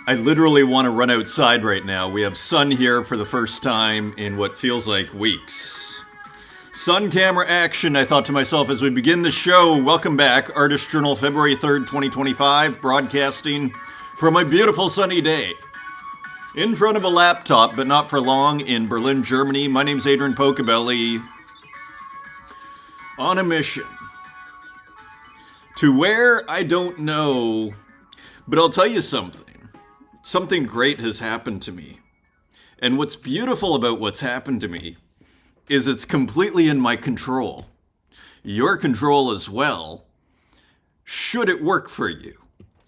I literally want to run outside right now. We have sun here for the first time in what feels like weeks. Sun camera action, I thought to myself as we begin the show. Welcome back, Artist Journal, February 3rd, 2025, broadcasting from a beautiful sunny day. In front of a laptop, but not for long, in Berlin, Germany. My name's Adrian Pocobelli. On a mission. To where, I don't know, but I'll tell you something. Something great has happened to me. And what's beautiful about what's happened to me is it's completely in my control. Your control as well, should it work for you.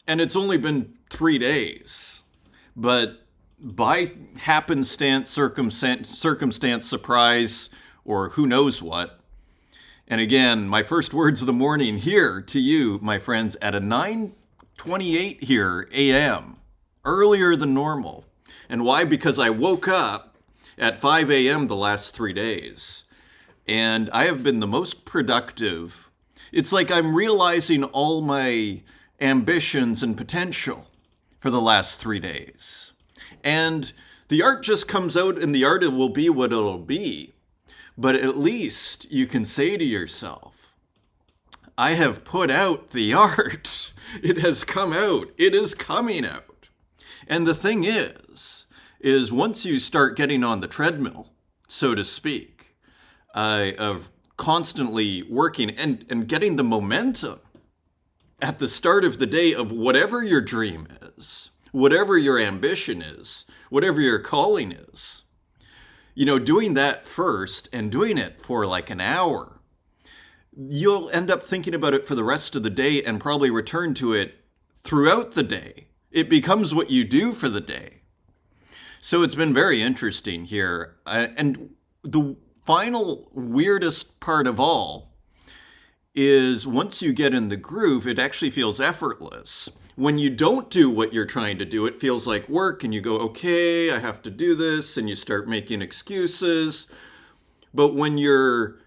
And it's only been 3 days. But by happenstance, circumstance, surprise, or who knows what, and again, my first words of the morning here to you, my friends, at a 9:28 here a.m., earlier than normal. And why? Because I woke up at 5 a.m. the last 3 days. And I have been the most productive. It's like I'm realizing all my ambitions and potential for the last 3 days. And the art just comes out, and the art will be what it'll be. But at least you can say to yourself, I have put out the art. It has come out. It is coming out. And the thing is once you start getting on the treadmill, so to speak, of constantly working and getting the momentum at the start of the day of whatever your dream is, whatever your ambition is, whatever your calling is, doing that first and doing it for like an hour, you'll end up thinking about it for the rest of the day and probably return to it throughout the day. It becomes what you do for the day. So it's been very interesting here. And the final weirdest part of all is once you get in the groove, it actually feels effortless. When you don't do what you're trying to do, it feels like work and you go, okay, I have to do this, and you start making excuses. But when you're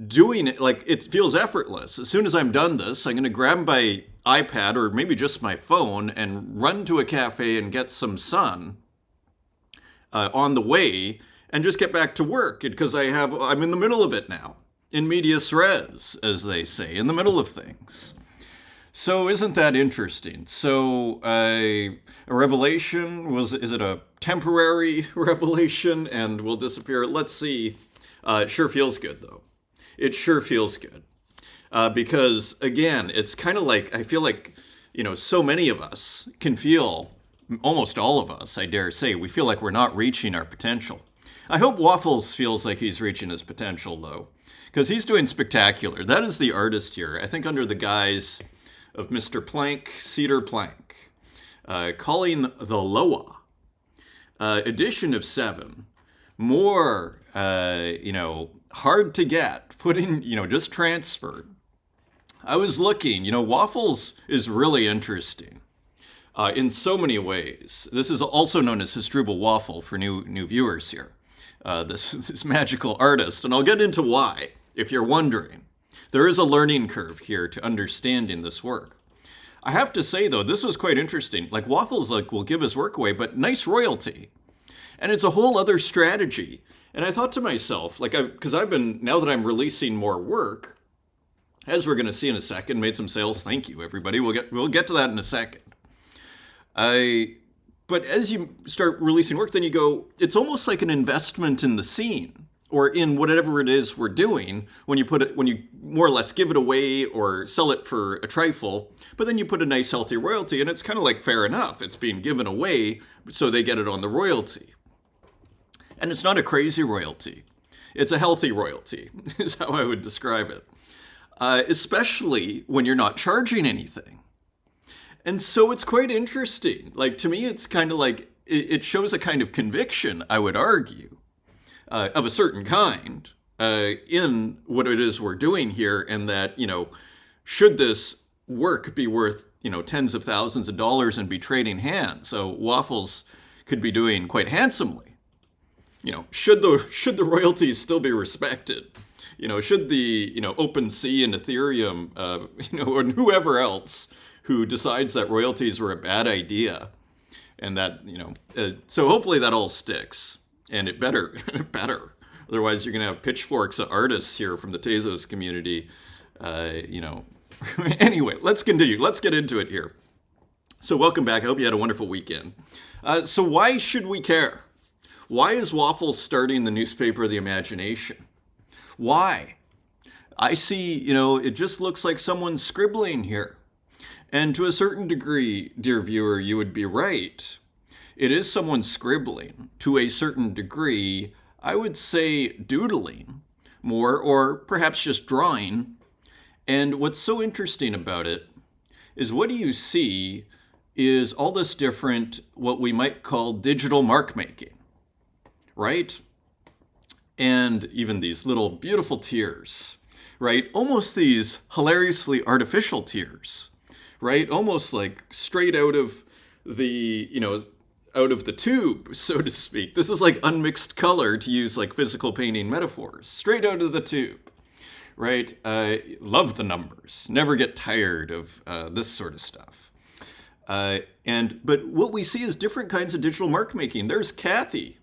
doing it, like, it feels effortless. As soon as I'm done this, I'm going to grab my iPad or maybe just my phone and run to a cafe and get some sun on the way and just get back to work because I'm in the middle of it now. In medias res, as they say, in the middle of things. So isn't that interesting? So a revelation, is it a temporary revelation and will disappear? Let's see. It sure feels good though. It sure feels good. Because again, it's kind of like, I feel like, so many of us can feel, almost all of us, I dare say, we feel like we're not reaching our potential. I hope Waffles feels like he's reaching his potential though, because he's doing spectacular. That is the artist here. I think under the guise of Mr. Plank, Cedar Plank, calling the Loa, edition of 7, more, hard to get, put in, just transferred. I was looking, Waffles is really interesting in so many ways. This is also known as Hasdrubal Waffle for new viewers here. This magical artist, and I'll get into why, if you're wondering. There is a learning curve here to understanding this work. I have to say, though, this was quite interesting. Like, Waffles will give his work away, but nice royalty. And it's a whole other strategy. And I thought to myself, because I've been, now that I'm releasing more work, as we're going to see in a second, made some sales. Thank you, everybody. We'll get to that in a second. But as you start releasing work, then you go, it's almost like an investment in the scene or in whatever it is we're doing when you more or less give it away or sell it for a trifle, but then you put a nice healthy royalty, and it's kind of like fair enough. It's being given away, so they get it on the royalty. And it's not a crazy royalty. It's a healthy royalty, is how I would describe it. Especially when you're not charging anything. And so it's quite interesting. Like, to me, it's kind of like, it shows a kind of conviction, I would argue, of a certain kind in what it is we're doing here, and that, should this work be worth, tens of thousands of dollars and be trading hands, so Waffles could be doing quite handsomely. Should the royalties still be respected? Should the, OpenSea and Ethereum, and whoever else who decides that royalties were a bad idea, And that, so hopefully that all sticks. And it better, it better. Otherwise, you're going to have pitchforks of artists here from the Tezos community. Anyway, let's continue. Let's get into it here. So welcome back. I hope you had a wonderful weekend. So why should we care? Why is Waffles starting the newspaper of the imagination? Why? I see, it just looks like someone's scribbling here. And to a certain degree, dear viewer, you would be right. It is someone scribbling. To a certain degree, I would say doodling more, or perhaps just drawing. And what's so interesting about it is what do you see is all this different, what we might call digital mark making, right? And even these little beautiful tears, right? Almost these hilariously artificial tears, right? Almost like straight out of the, out of the tube, so to speak. This is like unmixed color, to use like physical painting metaphors, straight out of the tube, right? I love the numbers, never get tired of this sort of stuff. But what we see is different kinds of digital mark making. There's Kathy,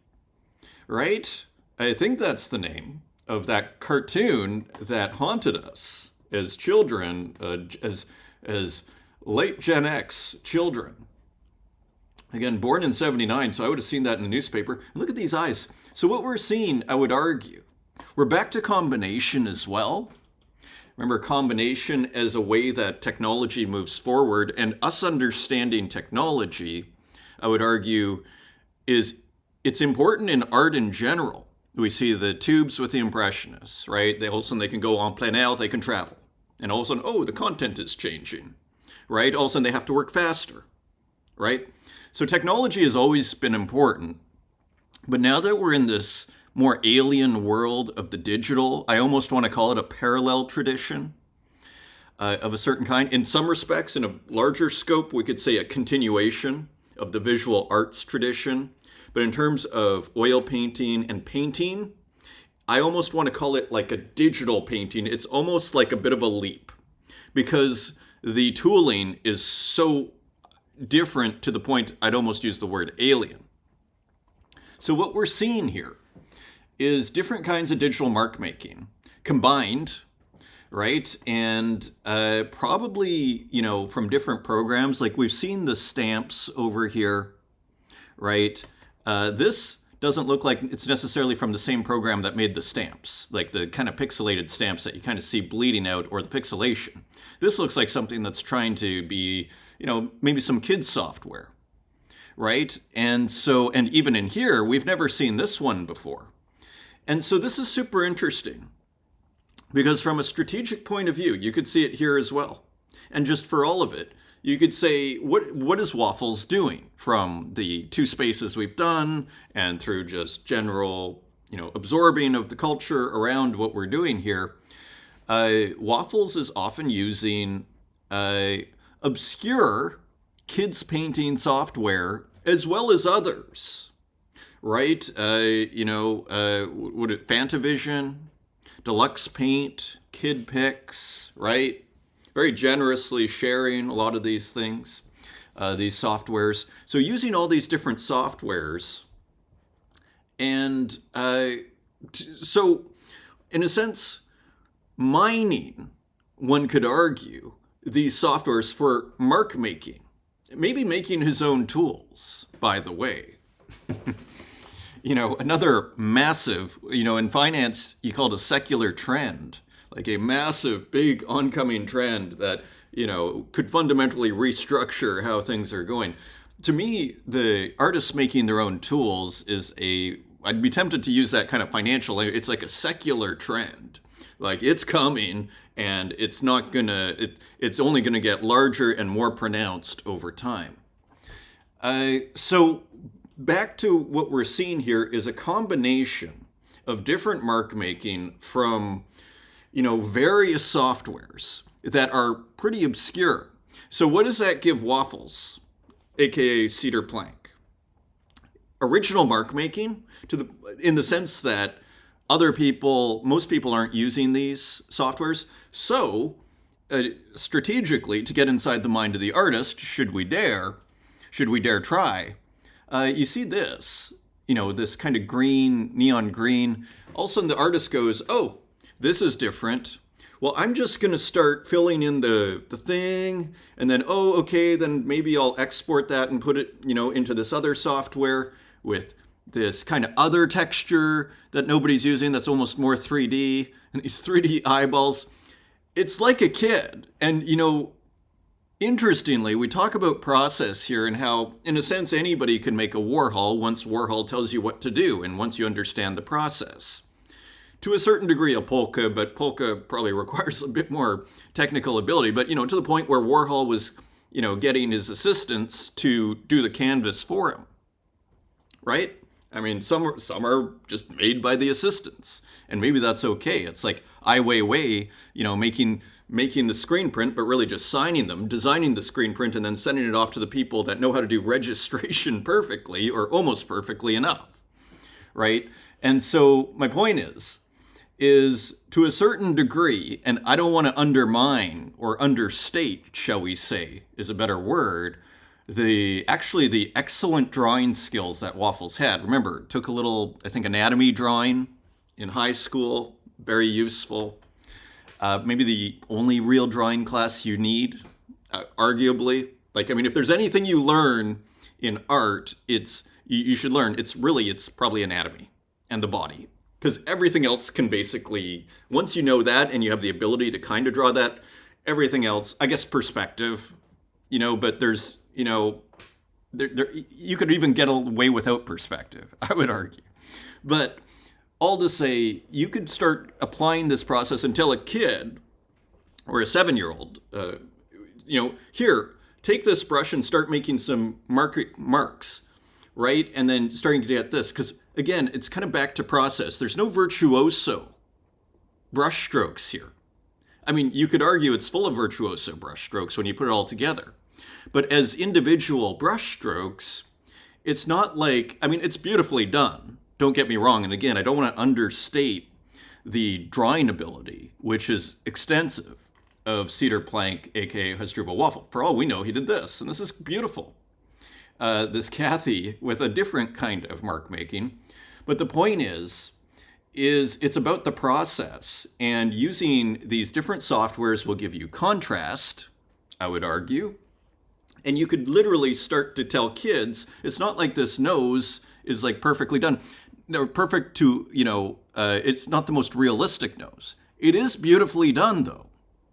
right? I think that's the name of that cartoon that haunted us as children, as late Gen X children. Again, born in 79, so I would have seen that in the newspaper. And look at these eyes. So what we're seeing, I would argue, we're back to combination as well. Remember, combination as a way that technology moves forward, and us understanding technology, I would argue, it's important in art in general. We see the tubes with the Impressionists, right? All of a sudden they can go en plein air, they can travel. And all of a sudden, oh, the content is changing, right? All of a sudden they have to work faster, right? So technology has always been important. But now that we're in this more alien world of the digital, I almost want to call it a parallel tradition of a certain kind. In some respects, in a larger scope, we could say a continuation of the visual arts tradition. But in terms of oil painting and painting, I almost want to call it like a digital painting. It's almost like a bit of a leap because the tooling is so different to the point I'd almost use the word alien. So what we're seeing here is different kinds of digital mark making combined, right? And probably, from different programs, like we've seen the stamps over here, right? This doesn't look like it's necessarily from the same program that made the stamps, like the kind of pixelated stamps that you kind of see bleeding out, or the pixelation. This looks like something that's trying to be, maybe some kids software, right? And even in here, we've never seen this one before. And so this is super interesting because from a strategic point of view, you could see it here as well. And just for all of it, you could say, what is Waffles doing from the two spaces we've done and through just general, absorbing of the culture around what we're doing here? Waffles is often using obscure kids painting software as well as others, right? Fantavision, Deluxe Paint, Kid Pix, right? Very generously sharing a lot of these things, these softwares. So using all these different softwares, and so in a sense, mining, one could argue, these softwares for mark making, maybe making his own tools, by the way. Another massive, in finance, you call it a secular trend, like a massive, big oncoming trend that, could fundamentally restructure how things are going. To me, the artists making their own tools I'd be tempted to use that kind of financial, it's like a secular trend. Like it's coming and it's only gonna get larger and more pronounced over time. So back to what we're seeing here is a combination of different mark making from, various softwares that are pretty obscure. So what does that give Waffles, aka Cedar Plank? Original mark making in the sense that most people aren't using these softwares. So strategically, to get inside the mind of the artist, should we dare try, you see this, this kind of green, neon green. All of a sudden the artist goes, oh, this is different. Well, I'm just going to start filling in the thing, and then, oh, okay, then maybe I'll export that and put it, into this other software with this kind of other texture that nobody's using that's almost more 3D, and these 3D eyeballs. It's like a kid. And, interestingly, we talk about process here and how, in a sense, anybody can make a Warhol once Warhol tells you what to do and once you understand the process. To a certain degree, a polka, but polka probably requires a bit more technical ability. But, to the point where Warhol was, getting his assistants to do the canvas for him, right? I mean, some are just made by the assistants, and maybe that's okay. It's like Ai Weiwei, making the screen print, but really just signing them, designing the screen print, and then sending it off to the people that know how to do registration perfectly or almost perfectly enough, right? And so my point is to a certain degree, and I don't want to undermine or understate, shall we say, is a better word, the excellent drawing skills that Waffles had. Remember, it took a little, I think, anatomy drawing in high school, very useful. Maybe the only real drawing class you need, arguably. If there's anything you learn in art, you should learn, it's probably anatomy and the body. Because everything else can basically, once you know that and you have the ability to kind of draw that, everything else, I guess perspective, but there's, you could even get away without perspective, I would argue. But all to say, you could start applying this process until a kid or a 7-year-old, here, take this brush and start making some marks, right? And then starting to get this, because again, it's kind of back to process. There's no virtuoso brush strokes here. I mean, you could argue it's full of virtuoso brush strokes when you put it all together. But as individual brush strokes, it's not like, it's beautifully done. Don't get me wrong. And again, I don't want to understate the drawing ability, which is extensive, of Cedar Plank, aka Hasdrubal Waffle. For all we know, he did this, and this is beautiful. This Kathy with a different kind of mark making. But the point is it's about the process, and using these different softwares will give you contrast, I would argue. And you could literally start to tell kids, it's not like this nose is like perfectly done. No, perfect to, it's not the most realistic nose. It is beautifully done, though.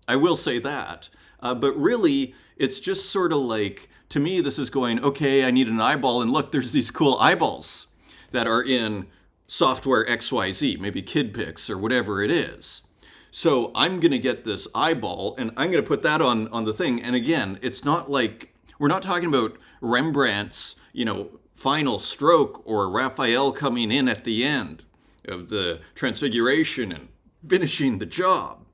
I will say that. But really, it's just sort of like, to me, this is going, okay, I need an eyeball, and look, there's these cool eyeballs that are in software XYZ, maybe KidPix or whatever it is. So I'm going to get this eyeball, and I'm going to put that on the thing. And again, it's not like, we're not talking about Rembrandt's, final stroke or Raphael coming in at the end of the Transfiguration and finishing the job,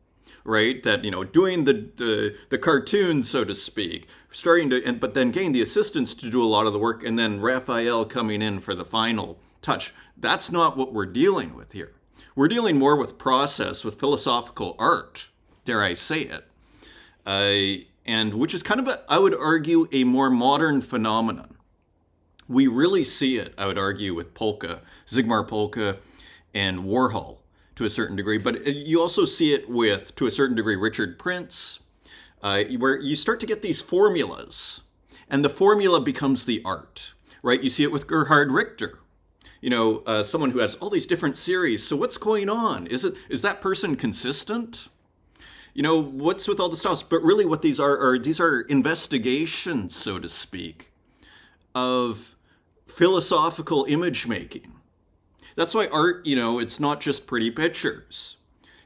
right? That, doing the cartoon, so to speak, starting to, but then getting the assistants to do a lot of the work, and then Raphael coming in for the final touch. That's not what we're dealing with here. We're dealing more with process, with philosophical art, dare I say it, and which is kind of, I would argue, a more modern phenomenon. We really see it, I would argue, with polka, Zigmar Polka, and Warhol to a certain degree. But you also see it with, to a certain degree, Richard Prince, where you start to get these formulas, and the formula becomes the art, right? You see it with Gerhard Richter, someone who has all these different series. So what's going on? Is that person consistent? What's with all the styles? But really what these are investigations, so to speak, of philosophical image making. That's why art, it's not just pretty pictures,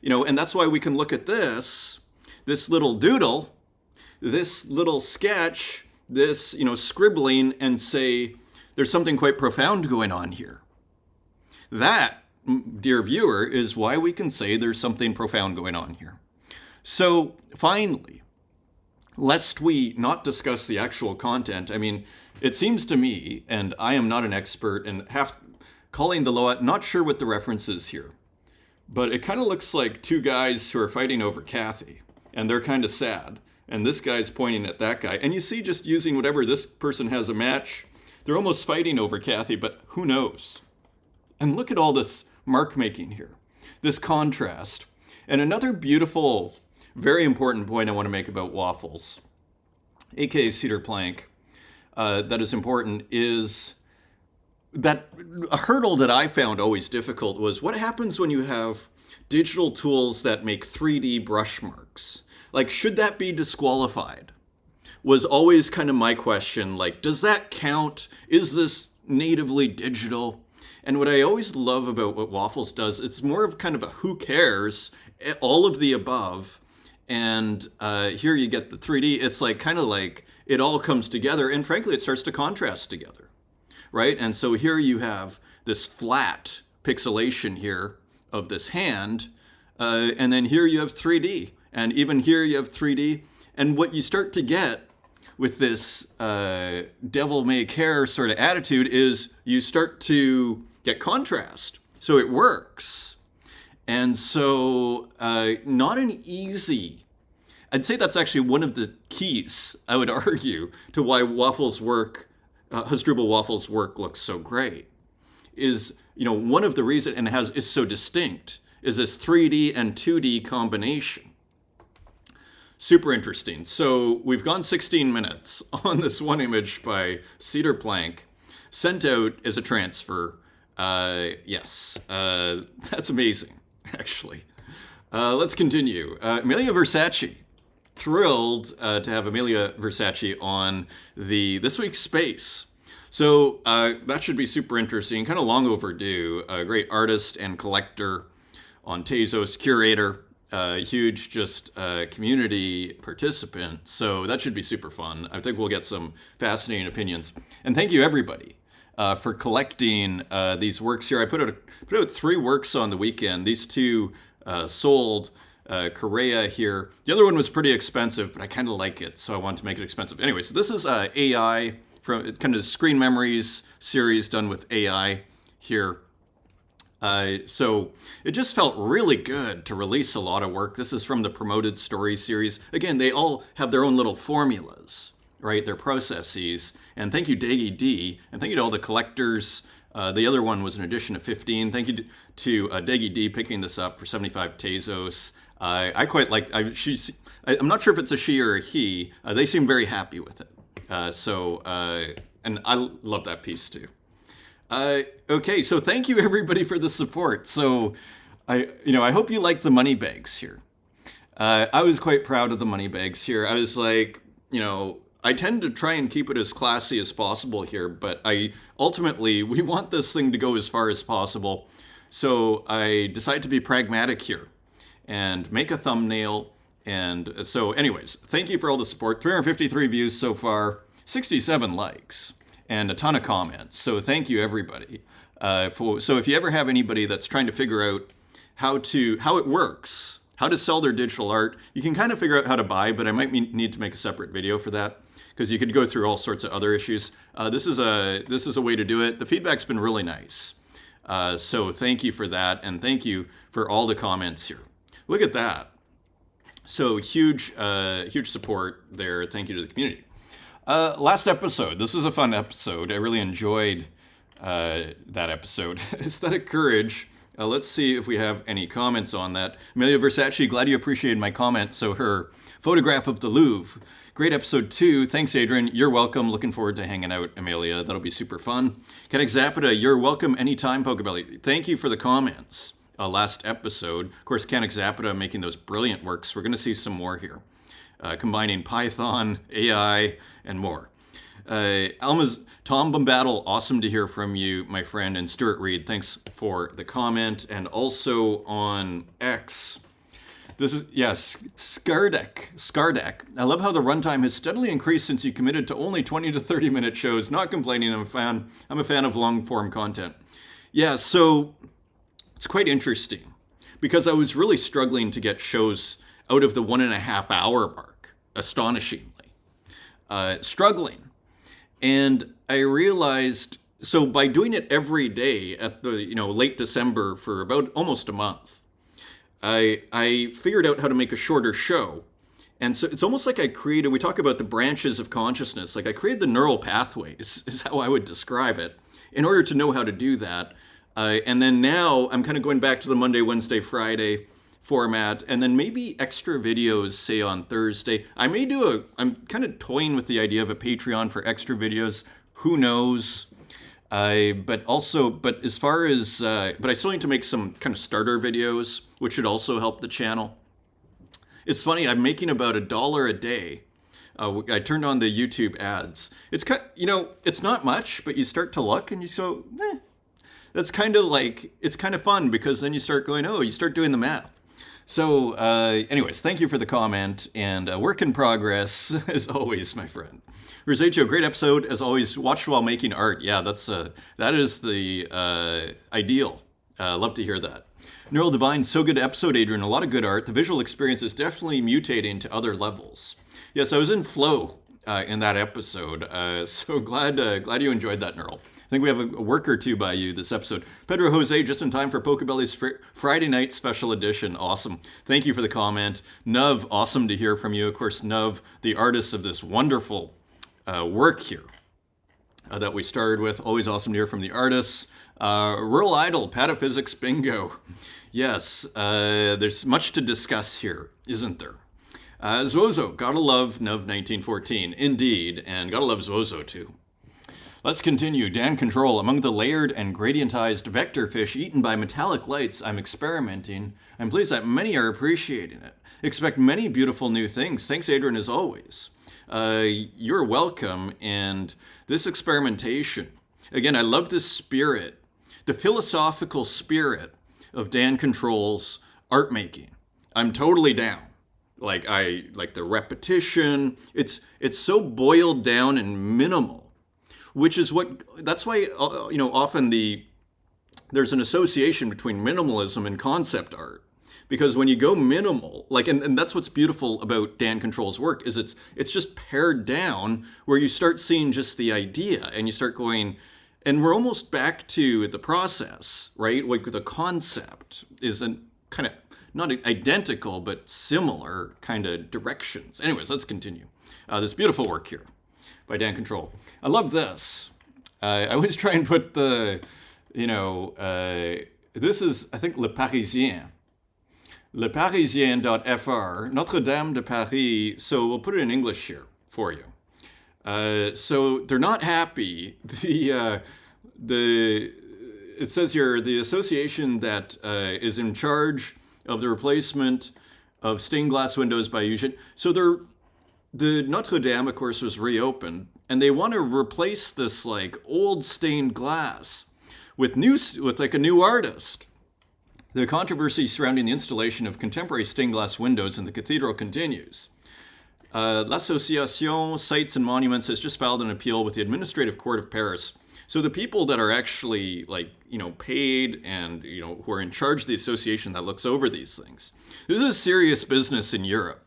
and that's why we can look at this little doodle, this little sketch, this, scribbling, and say, there's something quite profound going on here. That, dear viewer, is why we can say there's something profound going on here. So finally, lest we not discuss the actual content, it seems to me, and I am not an expert, and calling the Loa, not sure what the reference is here, but it kind of looks like two guys who are fighting over Kathy, and they're kind of sad, and this guy's pointing at that guy, and you see, just using whatever this person has a match, They're almost fighting over Kathy, but who knows? And look at all this mark making here, this contrast. And another beautiful, very important point I want to make about waffles, aka cedar plank, that is important is that a hurdle that I found always difficult was what happens when you have digital tools that make 3D brush marks? Like, should that be disqualified? Was always kind of my question. Like, does that count? Is this natively digital? And what I always love about what Waffles does, it's more of kind of a who cares, all of the above. And here you get the 3D. It's like kind of like it all comes together. And frankly, it starts to contrast together, right? And so here you have this flat pixelation here of this hand. And then here you have 3D. And even here you have 3D. And what you start to get with this devil may care sort of attitude is you start to get contrast. So it works. And so not an easy, I'd say that's actually one of the keys, I would argue, to why Waffles' work, Hasdrubal Waffles' work looks so great. Is, you know, one of the reasons, and is so distinct, is this 3D and 2D combination. Super interesting. So we've gone 16 minutes on this one image by Cedar Plank, sent out as a transfer. Yes, that's amazing, actually. Let's continue. Amelia Versace. Thrilled to have Amelia Versace on this week's Space. So that should be super interesting, kind of long overdue. A great artist and collector on Tezos, curator. Huge just community participant. So that should be super fun. I think we'll get some fascinating opinions. And thank you, everybody, for collecting these works here. I put out 3 works on the weekend. These 2 sold. Correa here. The other one was pretty expensive, but I kind of like it, so I wanted to make it expensive. Anyway, so this is AI, from kind of the Screen Memories series done with AI here. So it just felt really good to release a lot of work. This is from the Promoted Story series. Again, they all have their own little formulas, right? Their processes. And thank you, Daggy D, and thank you to all the collectors. The other one was an edition of 15. Thank you to Daggy D picking this up for 75 Tezos. I quite like. I'm not sure if it's a she or a he. They seem very happy with it. And I love that piece too. Okay, so thank you everybody for the support. So, I hope you like the money bags here. I was quite proud of the money bags here. I was like, I tend to try and keep it as classy as possible here, but ultimately we want this thing to go as far as possible. So I decided to be pragmatic here and make a thumbnail. And so anyways, thank you for all the support. 353 views so far, 67 likes, and a ton of comments. So thank you everybody. So if you ever have anybody that's trying to figure out how it works, how to sell their digital art, you can kind of figure out how to buy, but I might need to make a separate video for that because you could go through all sorts of other issues. This is a way to do it. The feedback's been really nice. So thank you for that, and thank you for all the comments here. Look at that. So huge support there. Thank you to the community. Last episode. This was a fun episode. I really enjoyed that episode. Aesthetic Courage. Let's see if we have any comments on that. Amelia Versace, glad you appreciated my comment. So her photograph of the Louvre. Great episode 2. Thanks, Adrian. You're welcome. Looking forward to hanging out, Amelia. That'll be super fun. Canik Zapata, you're welcome anytime, Pocobelli. Thank you for the comments. Last episode. Of course, Canik Zapata making those brilliant works. We're going to see some more here. Combining Python, AI, and more. Alma's Tom Bombattle, awesome to hear from you, my friend. And Stuart Reed, thanks for the comment. And also on X, this is, yes, Skardek. I love how the runtime has steadily increased since you committed to only 20 to 30 minute shows. Not complaining, I'm a fan of long form content. Yeah, so it's quite interesting because I was really struggling to get shows out of the 1.5 hour mark, astonishingly. Struggling. And I realized, so by doing it every day at the, late December for about almost a month, I figured out how to make a shorter show. And so it's almost like we talk about the branches of consciousness, like I created the neural pathways, is how I would describe it, in order to know how to do that. And then now I'm kind of going back to the Monday, Wednesday, Friday format, and then maybe extra videos, say on Thursday. I'm kind of toying with the idea of a Patreon for extra videos. Who knows? But as far as, but I still need to make some kind of starter videos, which should also help the channel. It's funny, I'm making about $1 a day. I turned on the YouTube ads. It's it's not much, but you start to look and you go, that's kind of like, it's kind of fun because then you start going, you start doing the math. So anyways, thank you for the comment, and work in progress as always, my friend. Rosacho, great episode as always. Watched while making art. Yeah, that is the ideal. Love to hear that. Neural Divine, so good episode, Adrian. A lot of good art. The visual experience is definitely mutating to other levels. Yes, I was in flow in that episode. So glad you enjoyed that, Neural. I think we have a work or two by you this episode. Pedro Jose, just in time for Pocobelli's Friday night special edition. Awesome. Thank you for the comment. Nuv, awesome to hear from you. Of course, Nuv, the artist of this wonderful work here that we started with. Always awesome to hear from the artists. Rural Idol, Pataphysics Bingo. Yes, there's much to discuss here, isn't there? Zwozo, gotta love Nuv 1914. Indeed, and gotta love Zwozo too. Let's continue. Dan Control, among the layered and gradientized vector fish eaten by metallic lights I'm experimenting, I'm pleased that many are appreciating it. Expect many beautiful new things. Thanks, Adrian, as always. You're welcome, and this experimentation, again, I love this spirit, the philosophical spirit of Dan Control's art making. I'm totally down. Like the repetition. It's so boiled down and minimal, which is that's why often there's an association between minimalism and concept art. Because when you go minimal, and that's what's beautiful about Dan Control's work, is it's just pared down, where you start seeing just the idea and you start going, and we're almost back to the process, right? Like the concept is kind of not identical, but similar kind of directions. Anyways, let's continue. This beautiful work here by Dan Control. I love this. I always try and put this is, I think, Le Parisien. Leparisien.fr, Notre Dame de Paris. So we'll put it in English here for you. So they're not happy. It says here, the association that is in charge of the replacement of stained glass windows by Eugène. So the Notre Dame, of course, was reopened, and they want to replace this old stained glass with a new artist. The controversy surrounding the installation of contemporary stained glass windows in the cathedral continues. L'Association Sites and Monuments has just filed an appeal with the Administrative Court of Paris. So the people that are actually paid and who are in charge of the association that looks over these things. This is serious business in Europe.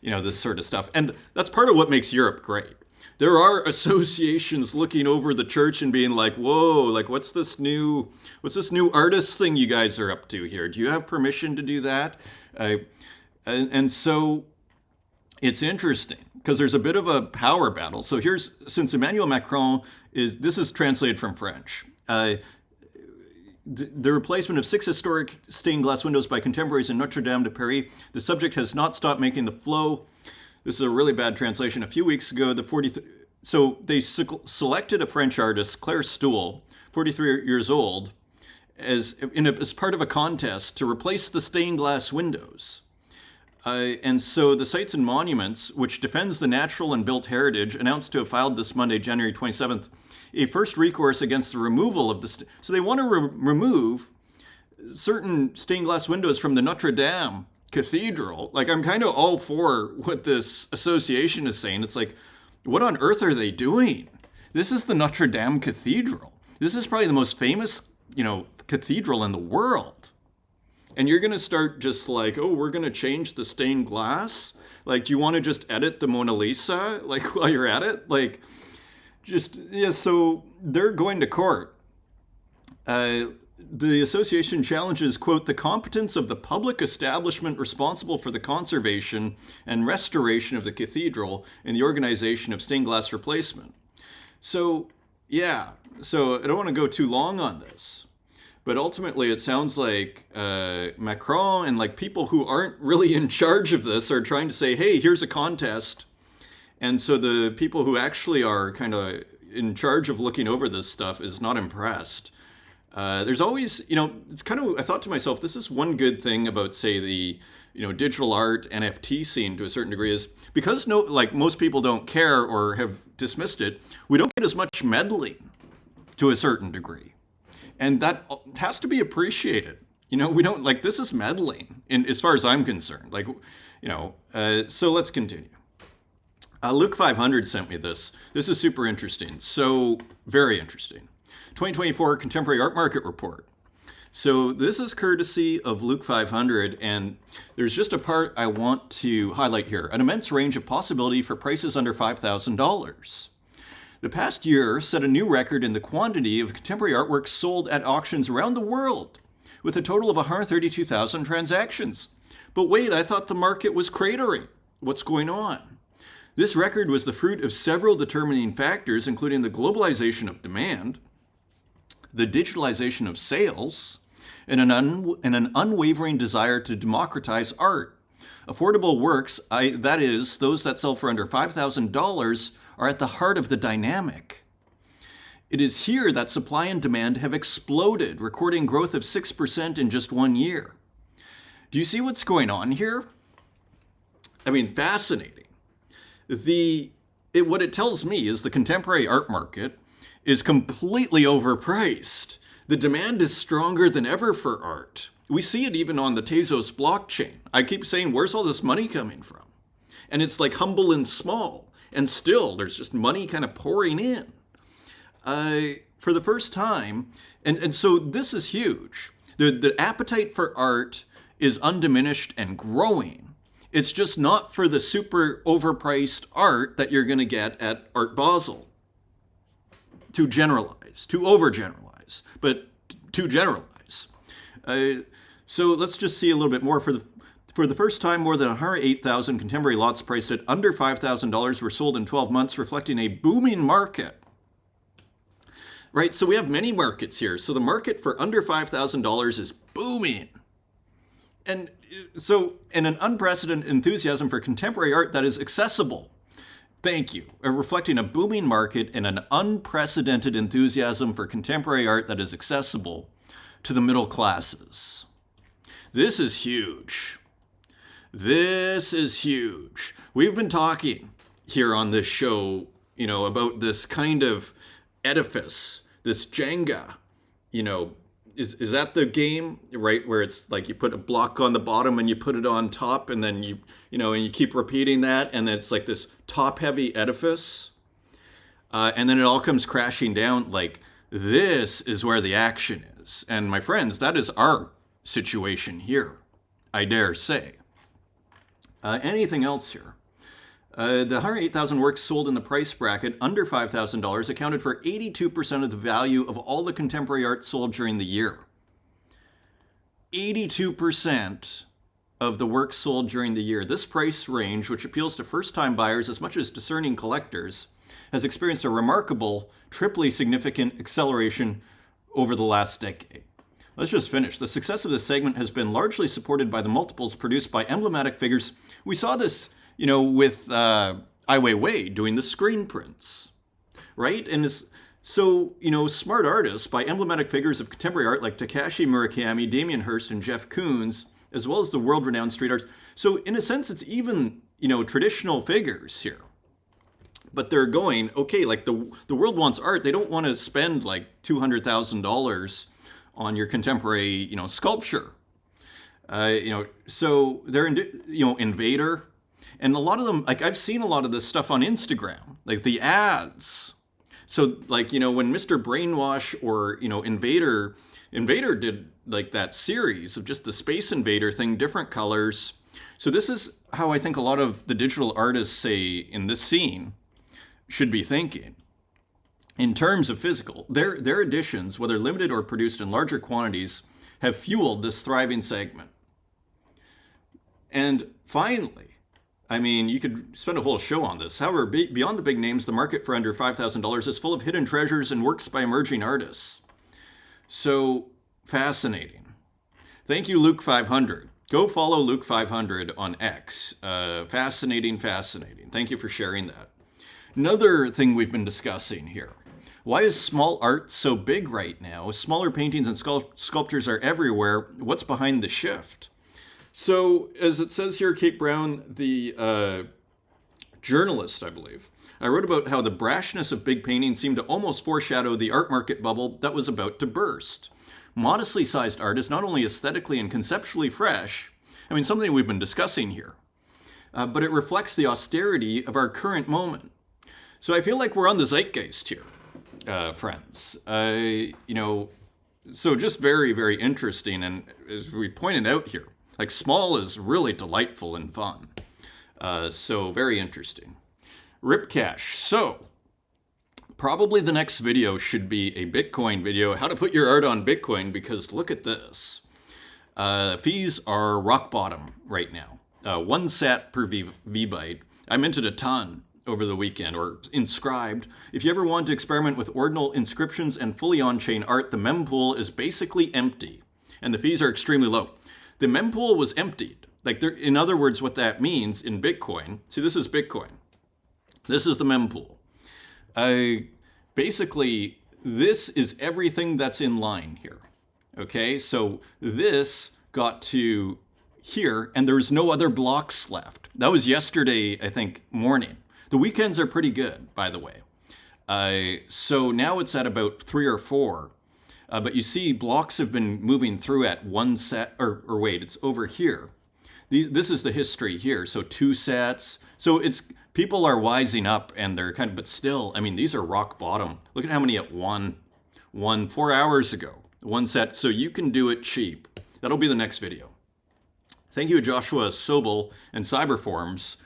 This sort of stuff. And that's part of what makes Europe great. There are associations looking over the church and being like, whoa, what's this new artist thing you guys are up to here? Do you have permission to do that? And so it's interesting because there's a bit of a power battle. So since Emmanuel Macron this is translated from French. The replacement of 6 historic stained glass windows by contemporaries in Notre Dame de Paris, the subject has not stopped making the flow. This is a really bad translation. A few weeks ago, so they selected a French artist, Claire Stool, 43 years old, as part of a contest to replace the stained glass windows. And so the Sites and Monuments, which defends the natural and built heritage, announced to have filed this Monday, January 27th, a first recourse against the removal of so they want to remove certain stained glass windows from the Notre Dame Cathedral. I'm kind of all for what this association is saying. It's what on earth are they doing? This is the Notre Dame Cathedral. This is probably the most famous, cathedral in the world. And you're going to start just we're going to change the stained glass? Do you want to just edit the Mona Lisa, while you're at it? So they're going to court. the association challenges, quote, the competence of the public establishment responsible for the conservation and restoration of the cathedral and the organization of stained glass replacement. So, yeah, so I don't want to go too long on this, but ultimately it sounds like Macron and like people who aren't really in charge of this are trying to say, hey, here's a contest. And so the people who actually are kind of in charge of looking over this stuff is not impressed. There's always, it's kind of, I thought to myself, this is one good thing about, say, the, digital art NFT scene to a certain degree is because most people don't care or have dismissed it, we don't get as much meddling to a certain degree. And that has to be appreciated. We don't, this is meddling as far as I'm concerned. So let's continue. Luke 500 sent me this. This is super interesting. So very interesting. 2024 Contemporary Art Market Report. So this is courtesy of Luke 500, and there's just a part I want to highlight here. An immense range of possibility for prices under $5,000. The past year set a new record in the quantity of contemporary artworks sold at auctions around the world, with a total of 132,000 transactions. But wait, I thought the market was cratering. What's going on? This record was the fruit of several determining factors, including the globalization of demand, the digitalization of sales, and an unwavering desire to democratize art. Affordable works, that is, those that sell for under $5,000, are at the heart of the dynamic. It is here that supply and demand have exploded, recording growth of 6% in just 1 year. Do you see what's going on here? I mean, fascinating. What it tells me is the contemporary art market is completely overpriced. The demand is stronger than ever for art. We see it even on the Tezos blockchain. I keep saying, where's all this money coming from? And it's like humble and small. And still, there's just money kind of pouring in. For the first time, and so this is huge. The appetite for art is undiminished and growing. It's just not for the super overpriced art that you're going to get at Art Basel. To generalize, to overgeneralize, but to generalize. So let's just see a little bit more. For the first time, more than 108,000 contemporary lots priced at under $5,000 were sold in 12 months, reflecting a booming market. Right, so we have many markets here. So the market for under $5,000 is booming. And an unprecedented enthusiasm for contemporary art that is accessible. Thank you. Reflecting a booming market and an unprecedented enthusiasm for contemporary art that is accessible to the middle classes. This is huge. This is huge. We've been talking here on this show, about this kind of edifice, this Jenga, is that the game, right? Where it's like you put a block on the bottom and you put it on top, and then and you keep repeating that, and then it's like this top-heavy edifice, and then it all comes crashing down. Like, this is where the action is. And my friends, that is our situation here, I dare say. Anything else here? The 108,000 works sold in the price bracket under $5,000 accounted for 82% of the value of all the contemporary art sold during the year. 82% of the works sold during the year. This price range, which appeals to first-time buyers as much as discerning collectors, has experienced a remarkable, triply significant acceleration over the last decade. Let's just finish. The success of this segment has been largely supported by the multiples produced by emblematic figures. We saw this with Ai Weiwei doing the screen prints, right? And so, smart artists by emblematic figures of contemporary art like Takashi Murakami, Damien Hirst, and Jeff Koons, as well as the world-renowned street artists. So, in a sense, it's even, traditional figures here. But they're going, okay, like the world wants art. They don't want to spend like $200,000 on your contemporary, sculpture. So they're, Invader. And a lot of them, like I've seen a lot of this stuff on Instagram, like the ads. So like, when Mr. Brainwash or, Invader did like that series of just the Space Invader thing, different colors. So this is how I think a lot of the digital artists, say, in this scene should be thinking. In terms of physical, their additions, whether limited or produced in larger quantities, have fueled this thriving segment. And finally, I mean, you could spend a whole show on this. However, beyond the big names, the market for under $5,000 is full of hidden treasures and works by emerging artists. So fascinating. Thank you, Luke500. Go follow Luke500 on X. Fascinating, fascinating. Thank you for sharing that. Another thing we've been discussing here. Why is small art so big right now? Smaller paintings and sculptures are everywhere. What's behind the shift? So, as it says here, Kate Brown, the journalist, I believe, I wrote about how the brashness of big paintings seemed to almost foreshadow the art market bubble that was about to burst. Modestly sized art is not only aesthetically and conceptually fresh, I mean, something we've been discussing here, but it reflects the austerity of our current moment. So I feel like we're on the zeitgeist here. Friends. So just very, very interesting. And as we pointed out here, like small is really delightful and fun. So very interesting. Rip Cash. So probably the next video should be a Bitcoin video, how to put your art on Bitcoin, because look at this. Fees are rock bottom right now. 1 sat per VByte. I minted a ton over the weekend, or inscribed. If you ever want to experiment with ordinal inscriptions and fully on-chain art, the mempool is basically empty, and the fees are extremely low. The mempool was emptied. Like, in other words, what that means in Bitcoin, see, this is Bitcoin. This is the mempool. Basically, this is everything that's in line here. Okay, so this got to here, and there's no other blocks left. That was yesterday, I think, morning. The weekends are pretty good, by the way. So now it's at about 3 or 4. But you see blocks have been moving through at 1 sat, or wait, it's over here. This is the history here. So 2 sats. So it's, people are wising up and they're kind of, but still, I mean, these are rock bottom. Look at how many at 1 4 hours ago. 1 sat. So you can do it cheap. That'll be the next video. Thank you, Joshua Sobel and Cyberforms,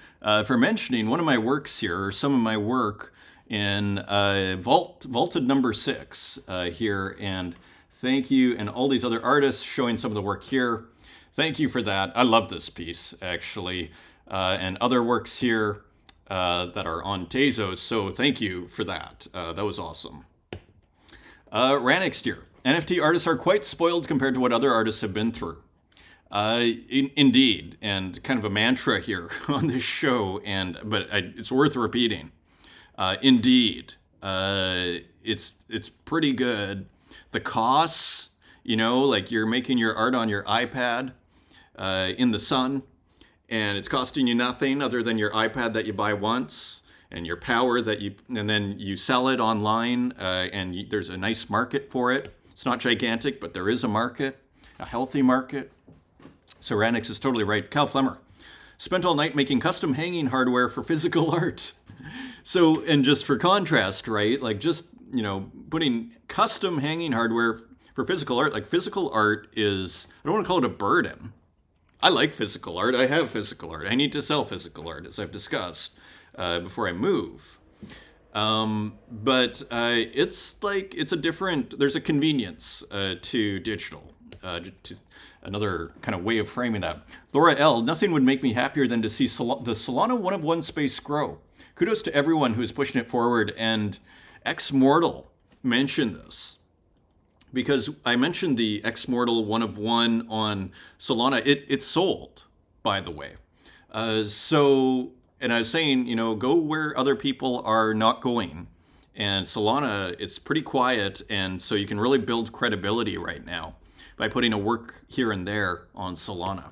for mentioning one of my works here, or some of my work in vaulted number 6 here. And thank you, and all these other artists showing some of the work here. Thank you for that. I love this piece, actually, and other works here that are on Tezos. So thank you for that. That was awesome. Ranixtier. NFT artists are quite spoiled compared to what other artists have been through. Indeed, and kind of a mantra here on this show, but it's worth repeating. Indeed, it's pretty good. The costs, like you're making your art on your iPad in the sun, and it's costing you nothing other than your iPad that you buy once, and your power and then you sell it online, and there's a nice market for it. It's not gigantic, but there is a market, a healthy market. So Ranix is totally right. Cal Flemmer. Spent all night making custom hanging hardware for physical art. So, and just for contrast, right? Like just, putting custom hanging hardware for physical art. Like physical art is, I don't want to call it a burden. I like physical art. I have physical art. I need to sell physical art, as I've discussed, before I move. But it's a different, there's a convenience to digital. To another kind of way of framing that. Laura L., nothing would make me happier than to see the Solana 1-of-1 space grow. Kudos to everyone who's pushing it forward, and X-Mortal mentioned this. Because I mentioned the X-Mortal 1-of-1 on Solana. It's sold, by the way. And I was saying, go where other people are not going. And Solana, it's pretty quiet, and so you can really build credibility right now by putting a work here and there on Solana.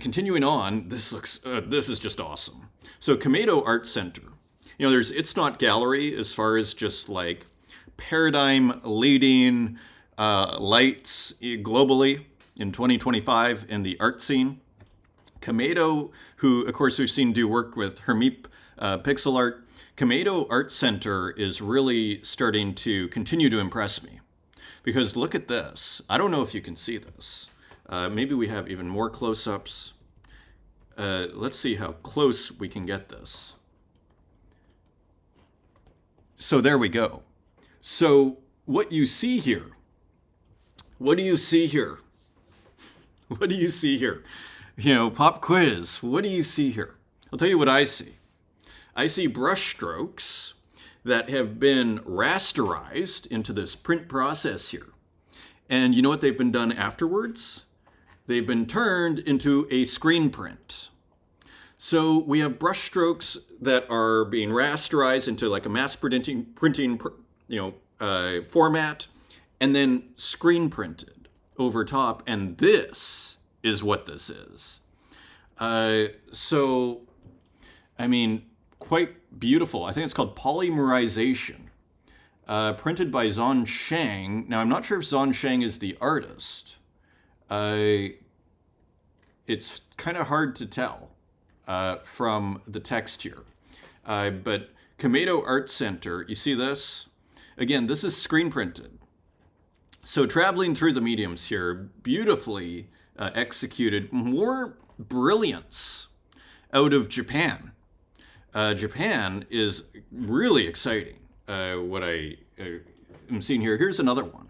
Continuing on, this is just awesome. So Kamedo Art Center. There's It's Not Gallery as far as just like paradigm leading lights globally in 2025 in the art scene. Kamedo, who of course we've seen do work with Hermeep pixel art. Kamedo Art Center is really starting to continue to impress me. Because look at this. I don't know if you can see this. Maybe we have even more close-ups. Let's see how close we can get this. So there we go. So what you see here, what do you see here? What do you see here? You know, pop quiz, what do you see here? I'll tell you what I see. I see brush strokes that have been rasterized into this print process here. And you know what they've been done afterwards? They've been turned into a screen print. So we have brush strokes that are being rasterized into like a mass printing format, and then screen printed over top. And this is what this is. So, I mean, quite beautiful. I think it's called polymerization. Printed by Zon Shang. Now, I'm not sure if Zon Shang is the artist. It's kind of hard to tell from the text here. But Komeito Art Center, you see this? Again, this is screen printed. So traveling through the mediums here, beautifully executed. More brilliance out of Japan. Japan is really exciting. What I am seeing here. Here's another one.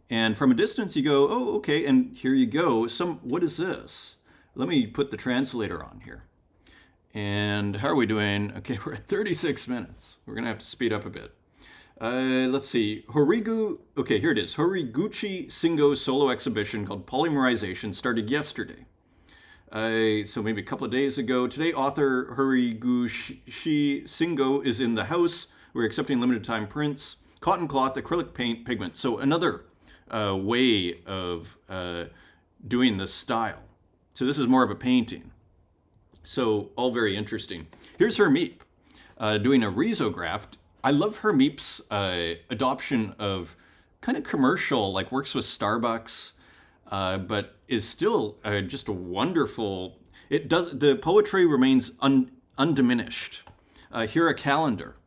And from a distance you go, oh, okay, and here you go. What is this? Let me put the translator on here. And how are we doing? Okay, we're at 36 minutes. We're gonna have to speed up a bit. Let's see. Okay, here it is. Horiguchi Shingo's solo exhibition called Polymerization started yesterday. So maybe a couple of days ago. Today, author Horiguchi Shingo is in the house. We're accepting limited time prints, cotton cloth, acrylic paint, pigment. So another way of doing this style. So this is more of a painting. So all very interesting. Here's Hermeep doing a risograph. I love Hermeep's adoption of kind of commercial, like works with Starbucks, but is still just a wonderful. The poetry remains undiminished. Here a calendar.